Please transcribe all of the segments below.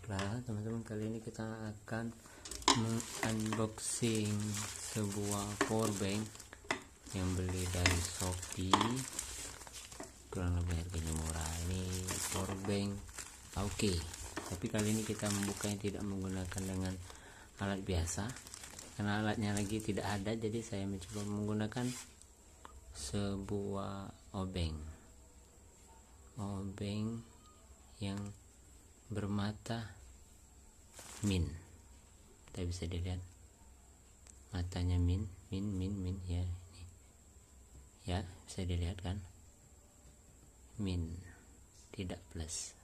Baiklah teman-teman, kali ini kita akan unboxing sebuah power bank yang beli dari Shopee. Kurang lebih harganya murah. Ini power bank oke. Tapi kali ini kita membukanya tidak menggunakan dengan alat biasa, karena alatnya lagi tidak ada. Jadi saya mencoba menggunakan sebuah obeng yang bermata min. Kita bisa dilihat matanya min ya, ini ya, bisa dilihat kan, min, tidak plus,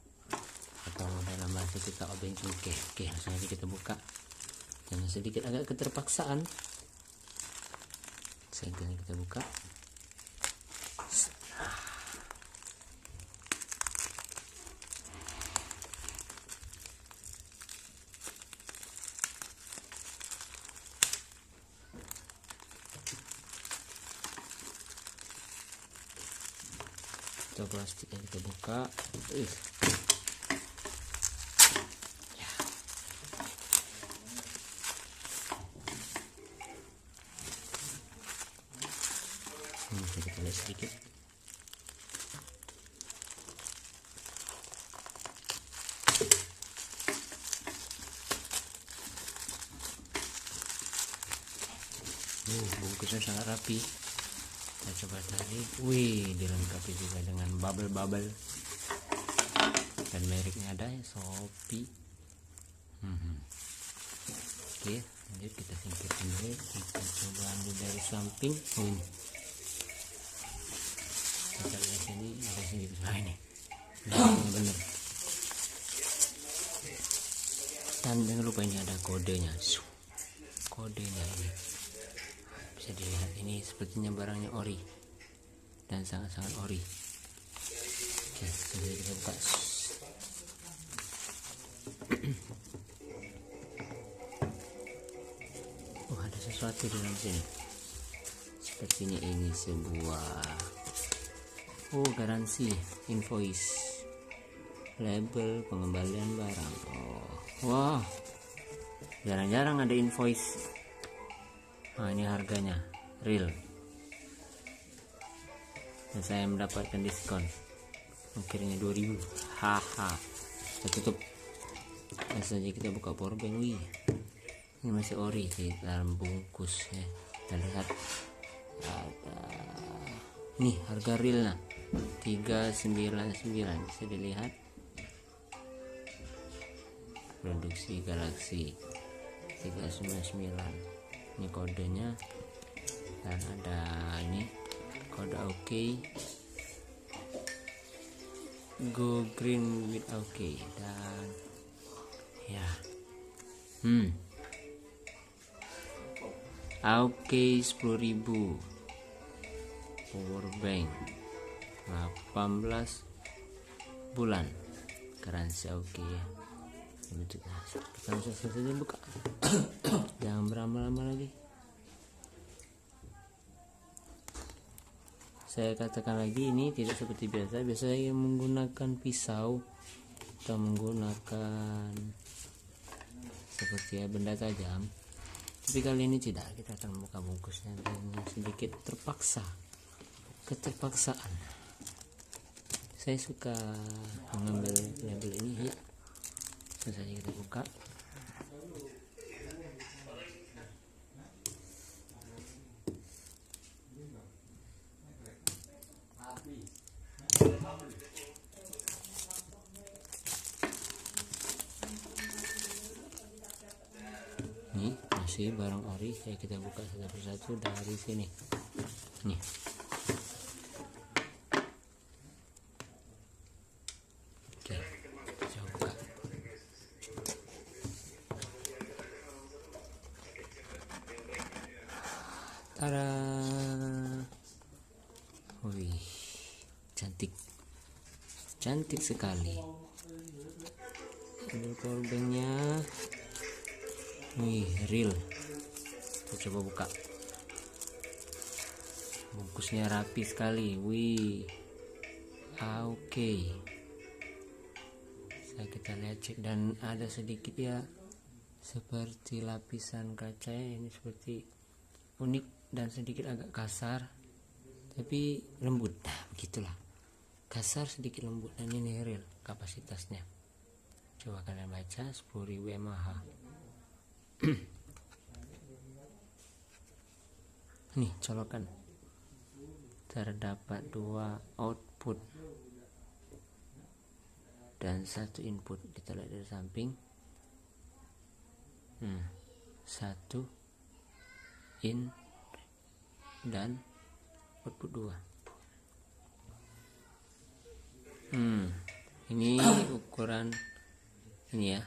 atau dalam bahasa kita obeng cengkeh. Oke, langsung aja kita buka. Jangan sedikit agak keterpaksaan. Segini kita buka. Itu plastiknya kita buka. Ya. Ini bisa kita lihat sedikit. Bungkusnya sangat rapi. Kita coba tarik. Wih, dilengkapi juga dengan bubble dan mereknya ada ya, Shopee. Oke, lanjut kita singkirkan dulu. Kita coba ambil dari samping. Kita lihat sini ada sedikit. Nah, ini bener. Dan jangan lupa ini ada kodenya. Kodenya ini bisa dilihat, ini sepertinya barangnya ori dan sangat-sangat ori. Oke, jadi kita buka. Ada sesuatu di dalam sini. Sepertinya ini sebuah garansi, invoice, label pengembalian barang. Wah, jarang-jarang ada invoice. Nah, ini harganya real, dan saya mendapatkan diskon, ongkirnya 2000. Kita tutup. Langsung saja kita buka power bank. Wih, ini masih ori di dalam bungkus ya. Kita lihat ada nih harga realnya 399, bisa dilihat, produksi Galaxy 399. Ini kodenya, dan ada ini kode oke, go green with oke, dan ya oke 10.000 power bank 18 bulan garansi oke ya. Kita langsung saja buka. Jangan berlama-lama lagi. Saya katakan lagi, ini tidak seperti biasa. Biasanya menggunakan pisau atau menggunakan seperti benda tajam, tapi kali ini tidak. Kita akan membuka bungkusnya dengan sedikit keterpaksaan. Saya suka mengambil label ini ya. Langsung saja kita buka. Ini masih barang ori. Kita buka satu persatu dari sini. Nih. Oke, kita buka. Tada. Wih, cantik sekali. Ini power banknya. Wih, real. Kita coba buka. Bungkusnya rapi sekali. Wih, oke. kita lihat cek, dan ada sedikit ya seperti lapisan kaca ini, seperti unik dan sedikit agak kasar tapi lembut. Nah begitulah, kasar sedikit lembut, dan ini real kapasitasnya. Coba kalian baca 10.000 mAh. Nih colokan, terdapat 2 output dan 1 input. Kita lihat dari samping. 1 in dan output 2. Ini ukuran ini ya,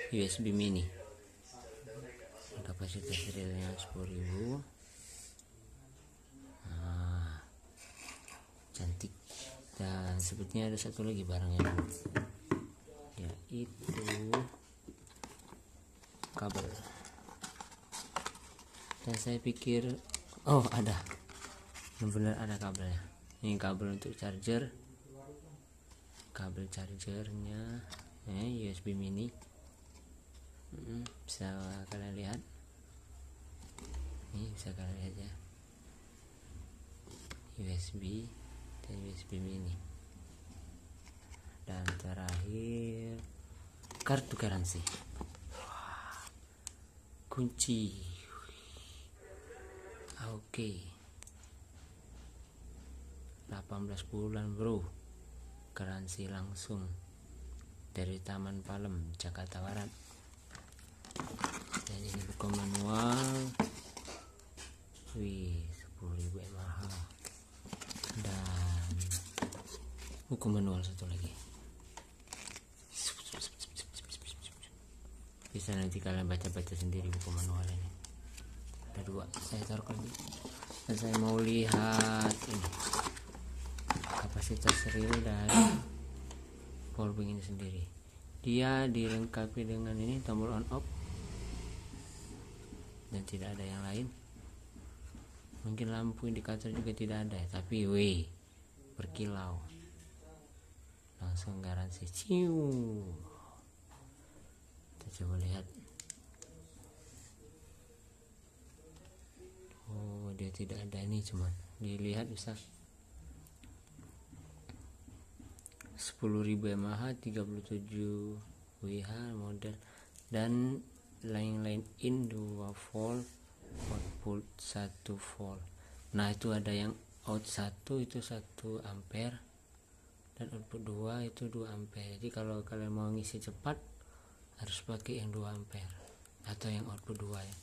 USB mini. Kapasitas realnya 10.000. Cantik. Dan sebetulnya ada satu lagi barangnya, yaitu kabel. Dan saya pikir ada, benar-benar ada kabelnya. Ini kabel untuk charger, kabel chargernya USB mini. Bisa kalian lihat, ini bisa kalian lihat ya, USB dan USB mini. Dan terakhir kartu garansi, kunci. Oke. 18 bulan bro, garansi langsung dari Taman Palem, Jakarta Barat. Dan ini buku manual, 10.000 mAh. Dan buku manual satu lagi, bisa nanti kalian baca-baca sendiri buku manual ini. Ada 2, saya taruh lagi. Dan saya mau lihat ini kapasitas real dari powerbank ini sendiri. Dia dilengkapi dengan ini tombol on off dan tidak ada yang lain. Mungkin lampu indikator juga tidak ada, tapi berkilau. Langsung garansi. Ciu. Kita coba lihat. Dia tidak ada, ini cuman dilihat bisa 10.000 mAh, 37 Wh model, dan lain-lain in 2 volt, output 1 volt. Nah itu ada yang out 1 itu 1 ampere dan output 2 itu 2 ampere. Jadi kalau kalian mau ngisi cepat harus pakai yang 2 ampere atau yang output 2 ya.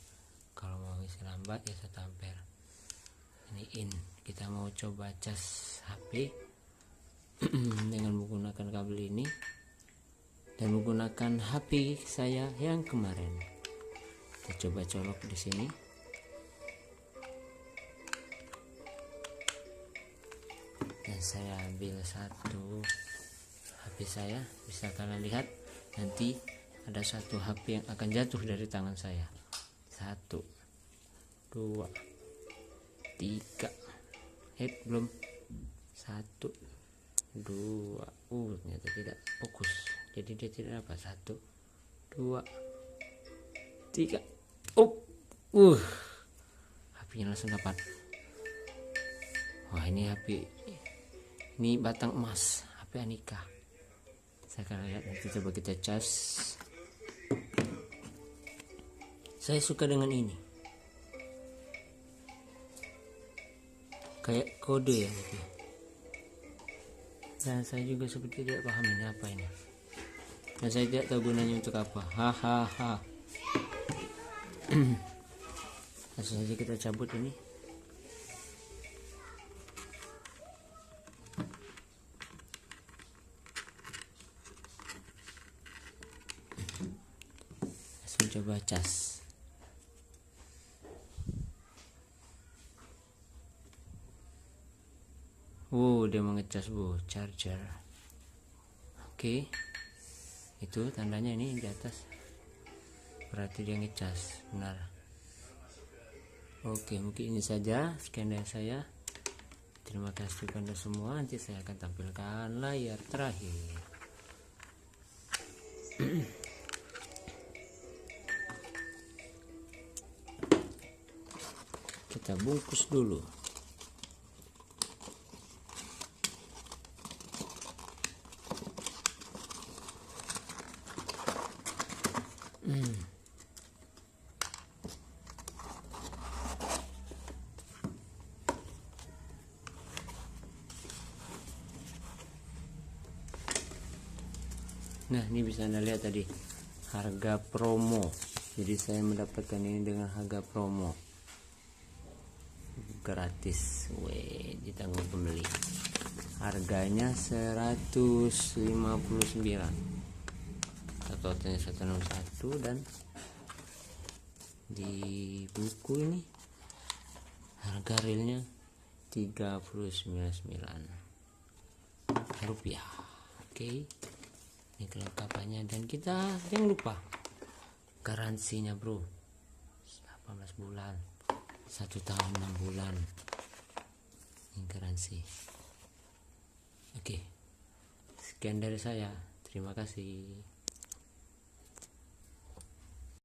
Kalau mau ngisi lambat ya 1 ampere. Ini in, kita mau coba cas HP dengan menggunakan kabel ini dan menggunakan HP saya yang kemarin. Kita coba colok di sini. Dan saya ambil satu HP saya, bisa kalian lihat nanti ada satu HP yang akan jatuh dari tangan saya. 1 2 3, belum 1 2, ternyata tidak fokus, jadi dia tidak dapat. 1 2 3, HP-nya langsung dapat. Wah ini HP, ini batang emas, HP Anika. Saya akan lihat nanti, coba kita cas. Saya suka dengan ini, kayak kode ya gitu. Dan saya juga seperti tidak paham ini apa ini, dan saya tidak tahu gunanya untuk apa. Langsung saja kita cabut ini. Langsung coba cas. Dia mengecas charger. Oke. Itu tandanya ini di atas. Berarti dia ngecas, benar. Oke, mungkin ini saja sekian dari saya. Terima kasih kepada semua. Nanti saya akan tampilkan layar terakhir. Kita bungkus dulu. Nah, ini bisa Anda lihat tadi harga promo. Jadi saya mendapatkan ini dengan harga promo. Gratis. Ditanggung pembeli. Harganya 159. Totalnya 161 dan di buku ini harga realnya 399 rupiah. Oke. Ini kelengkapannya, dan kita jangan lupa garansinya bro, 18 bulan, 1 tahun 6 bulan ini garansi. Oke, sekian dari saya, terima kasih.